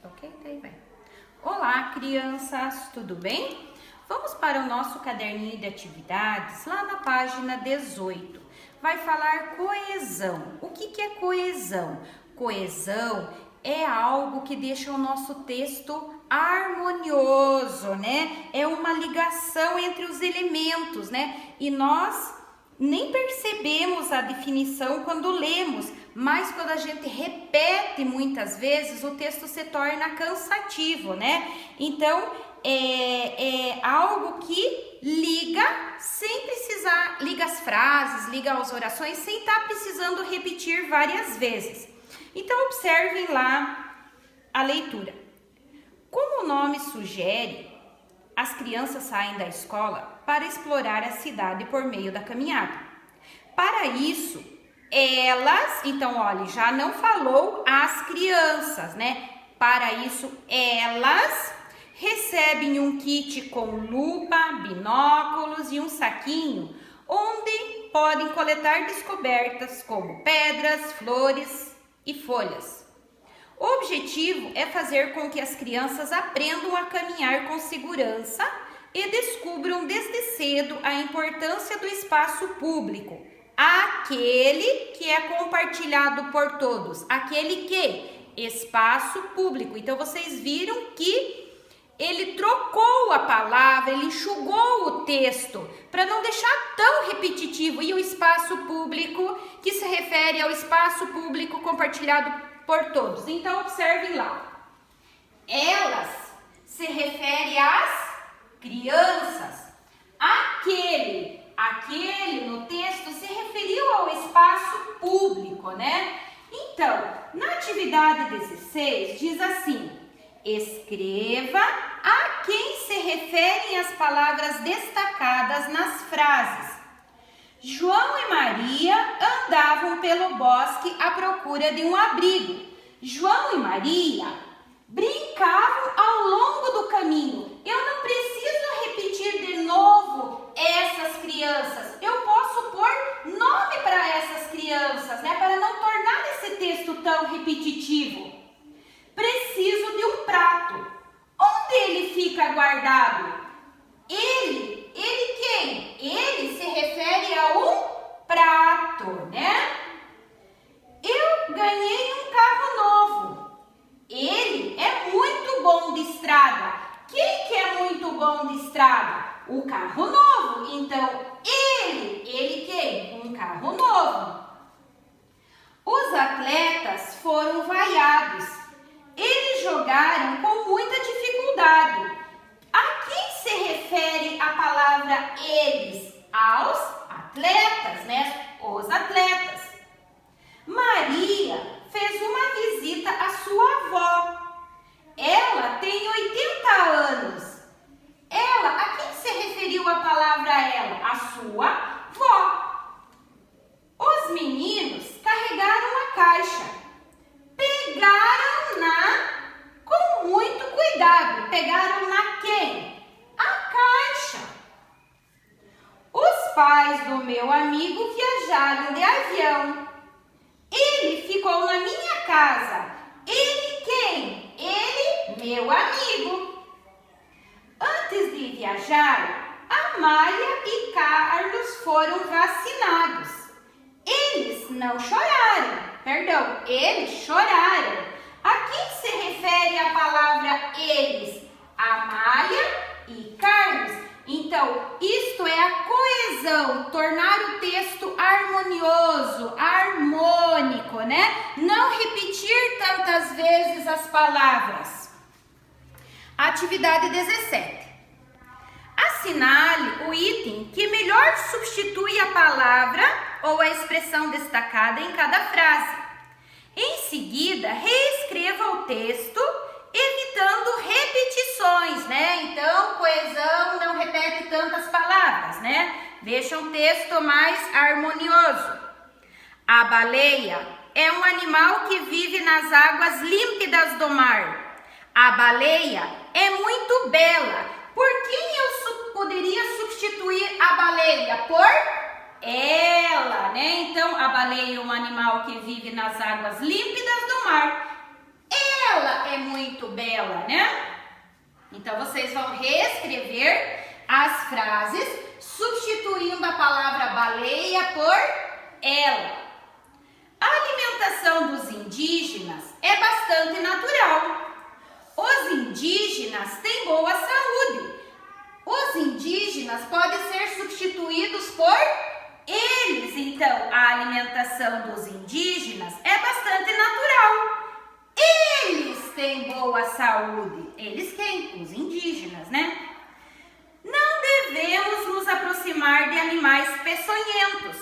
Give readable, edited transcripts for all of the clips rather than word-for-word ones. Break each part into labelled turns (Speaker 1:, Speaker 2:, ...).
Speaker 1: Ok? Daí vai. Olá, crianças, tudo bem? Vamos para o nosso caderninho de atividades, lá na página 18. Vai falar coesão. O que é coesão? Coesão é algo que deixa o nosso texto harmonioso, né? É uma ligação entre os elementos, né? E nós nem percebemos a definição quando lemos, mas quando a gente repete muitas vezes, o texto se torna cansativo, né? Então, é algo que liga sem precisar, liga as frases, liga as orações, sem estar precisando repetir várias vezes. Então, observem lá a leitura. Como o nome sugere, as crianças saem da escola para explorar a cidade por meio da caminhada. Para isso, elas, então, olha, já não falou as crianças, né? Para isso, elas recebem um kit com lupa, binóculos e um saquinho, onde podem coletar descobertas como pedras, flores e folhas. O objetivo é fazer com que as crianças aprendam a caminhar com segurança e descubram desde cedo a importância do espaço público, aquele que é compartilhado por todos, aquele que? Espaço público. Então, vocês viram que ele trocou a palavra, ele enxugou o texto para não deixar tão repetitivo. E o espaço público, que se refere ao espaço público compartilhado por todos. Então, observem lá. Elas se refere às crianças. Aquele no texto se referiu ao espaço público, né? Então, na atividade 16 diz assim: escreva a quem se referem as palavras destacadas nas frases. João e Maria andavam pelo bosque à procura de um abrigo. João e Maria brincavam ao longo do caminho. Eu não preciso repetir de novo essas crianças. Eu posso pôr nome para essas crianças, né? Para não tornar esse texto tão repetitivo. Preciso de um prato. Onde ele fica guardado? Ele quem? Ele se refere a um prato, né? Eu ganhei um carro novo. Ele é muito bom de estrada. Quem que é muito bom de estrada? O carro novo. Então, ele quem? Um carro novo. Os atletas foram vaiados. Eles jogaram com muita dificuldade. A quem se refere a palavra eles? Aos atletas, né? Os atletas. Maria fez uma visita à sua avó. Ela tem 80 anos. A quem se referiu a palavra ela? A sua avó. Os meninos carregaram a caixa. Pegaram-na com muito cuidado. Pegaram na quem? A caixa. Os pais do meu amigo viajaram de avião. Ele ficou na minha casa. Ele quem? Ele, meu amigo. Antes de viajar, Amália e Carlos foram vacinados. Eles não choraram. Perdão, eles choraram. A quem se refere a palavra eles? Amália e Carlos. Então, isto é a coesão, tornar o texto harmonioso, harmônico, né? Não repetir tantas vezes as palavras. Atividade 17. Assinale o item que melhor substitui a palavra ou a expressão destacada em cada frase. Em seguida, reescreva o texto, evitando repetições, né? Então, coesão não repete tantas palavras, né? Deixa um texto mais harmonioso. A baleia é um animal que vive nas águas límpidas do mar. A baleia é muito bela. Por quem eu poderia substituir a baleia? Por ela, né? Então, a baleia é um animal que vive nas águas límpidas do mar. ela é muito bela, né? Então, vocês vão reescrever as frases, substituindo a palavra baleia por ela. A alimentação dos indígenas é bastante natural. Os indígenas têm boa saúde. Os indígenas podem ser substituídos por eles. Então, a alimentação dos indígenas é bastante natural. Eles têm boa saúde. Eles quem? Os indígenas, né? Não devemos nos aproximar de animais peçonhentos.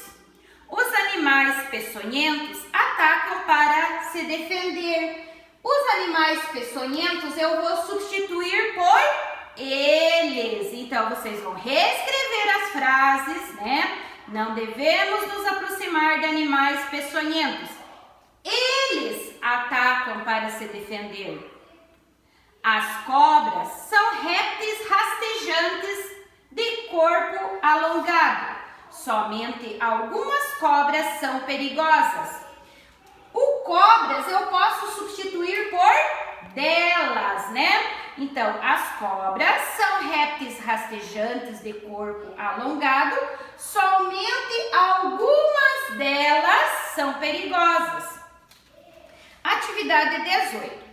Speaker 1: Os animais peçonhentos atacam para se defender. Os animais peçonhentos eu vou substituir por eles. Então, vocês vão reescrever as frases, né? Não devemos nos aproximar de animais peçonhentos. Eles atacam para se defender. As cobras são répteis rastejantes de corpo alongado. Somente algumas cobras são perigosas. O cobras eu posso substituir por delas, né? Então, as cobras são répteis rastejantes de corpo alongado. Somente algumas delas são perigosas. Atividade 18.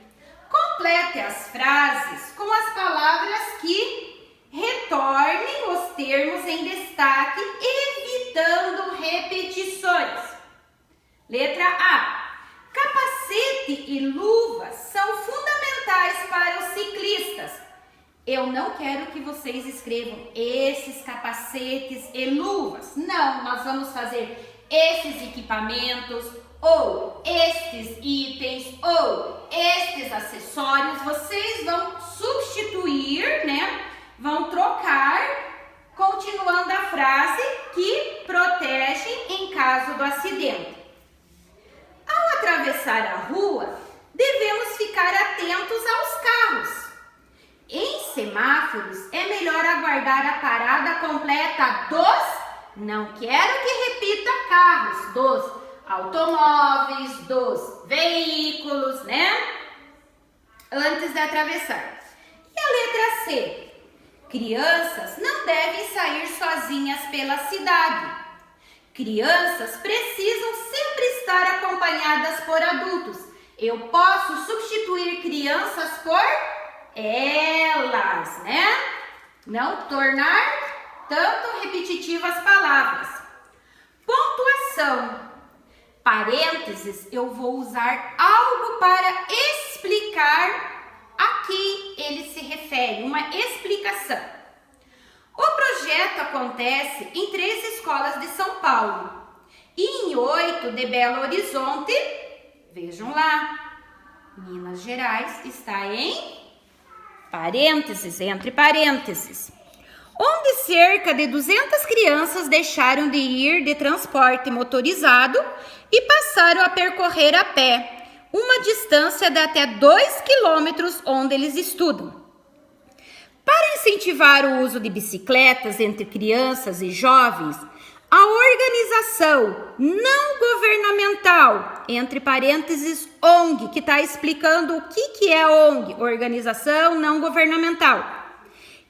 Speaker 1: Complete as frases com as palavras que retornem os termos em destaque, evitando repetições. Letra A. Capacete e luvas são fundamentais para os ciclistas. Eu não quero que vocês escrevam esses capacetes e luvas. Não, nós vamos fazer esses equipamentos, ou estes itens, ou estes acessórios. Vocês vão substituir, né? Vão trocar, continuando a frase que protege em caso do acidente. Ao atravessar a rua, devemos ficar atentos aos carros. Em semáforos, é melhor aguardar a parada completa dos, não quero que repita carros, dos automóveis, dos veículos, né? Antes de atravessar. E a letra C? Crianças não devem sair sozinhas pela cidade. Crianças precisam sempre estar acompanhadas por adultos. Eu posso substituir crianças por elas, né? Não tornar tanto repetitivas as palavras. Pontuação. Parênteses, eu vou usar algo para explicar a que ele se refere, uma explicação. O projeto acontece em 3 escolas de São Paulo e em 8 de Belo Horizonte. Vejam lá, Minas Gerais está em parênteses, entre parênteses, onde cerca de 200 crianças deixaram de ir de transporte motorizado e passaram a percorrer a pé, uma distância de até 2 quilômetros onde eles estudam. Para incentivar o uso de bicicletas entre crianças e jovens, a organização não governamental, entre parênteses ONG, que está explicando o que é ONG, Organização Não Governamental.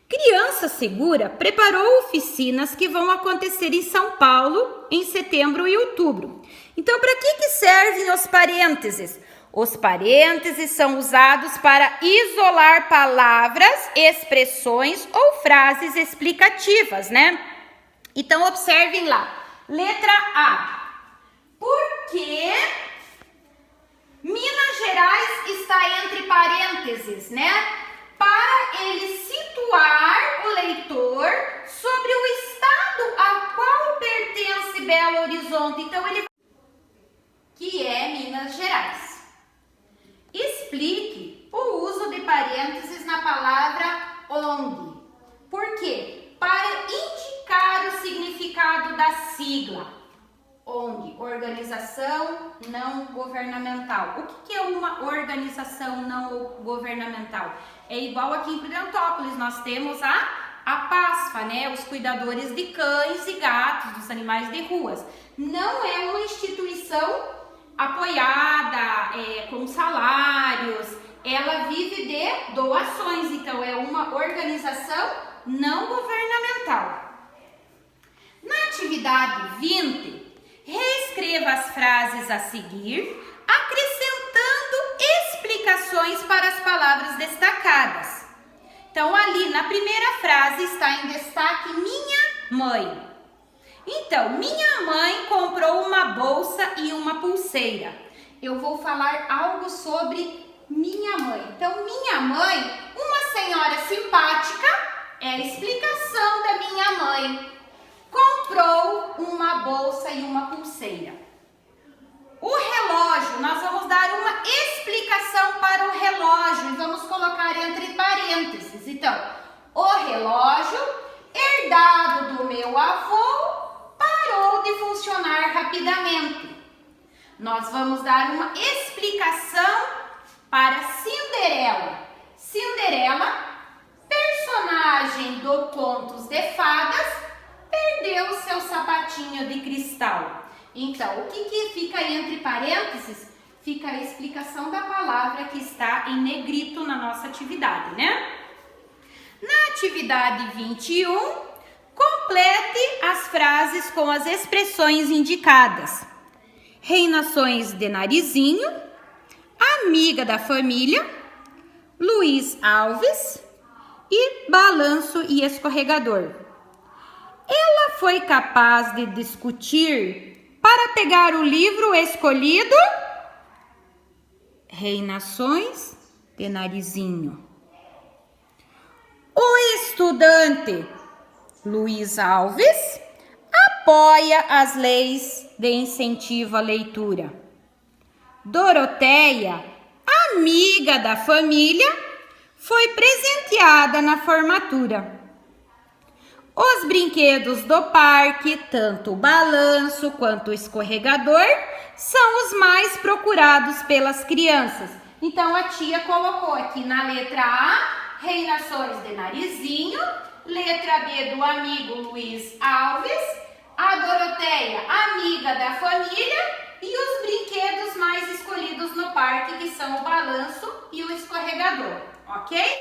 Speaker 1: Criança Segura preparou oficinas que vão acontecer em São Paulo em setembro e outubro. Então, para que servem os parênteses? Os parênteses são usados para isolar palavras, expressões ou frases explicativas, né? Então, observem lá. Letra A. Por que Minas Gerais está entre parênteses, né? Para ele situar o leitor sobre o estado a qual pertence Belo Horizonte. Então, ele que é Minas Gerais. Explique o uso de parênteses na palavra ONG. Por quê? Para indicar o significado da sigla. ONG, Organização Não Governamental. O que é uma organização não governamental? É igual aqui em Prudentópolis, nós temos a PASFA, né? Os cuidadores de cães e gatos, dos animais de ruas. Não é uma instituição apoiada com salários, ela vive de doações, então é uma organização não governamental. Na atividade 20, reescreva as frases a seguir, acrescentando explicações para as palavras destacadas. Então, ali na primeira frase está em destaque minha mãe. Então, minha mãe comprou uma bolsa e uma pulseira. Eu vou falar algo sobre minha mãe. Então, minha mãe, uma senhora simpática, é a explicação da minha mãe. Comprou uma bolsa e uma pulseira. O relógio, nós vamos dar uma explicação para o relógio e vamos colocar entre parênteses. Então, o relógio, herdado do meu avô, parou de funcionar rapidamente. Nós vamos dar uma explicação para Cinderela. Cinderela, personagem do Contos de Fadas, perdeu seu sapatinho de cristal. Então, o que fica aí entre parênteses? Fica a explicação da palavra que está em negrito na nossa atividade, né? Na atividade 21, complete as frases com as expressões indicadas. Reinações de narizinho, amiga da família, Luiz Alves e balanço e escorregador. Ela foi capaz de discutir para pegar o livro escolhido, Reinações de narizinho. O estudante Luiz Alves apoia as leis de incentivo à leitura. Doroteia, amiga da família, foi presenteada na formatura. Os brinquedos do parque, tanto o balanço quanto o escorregador, são os mais procurados pelas crianças. Então, a tia colocou aqui na letra A, Reinações de narizinho, letra B do amigo Luiz Alves, a Doroteia, amiga da família, e os brinquedos mais escolhidos no parque, que são o balanço e o escorregador, ok?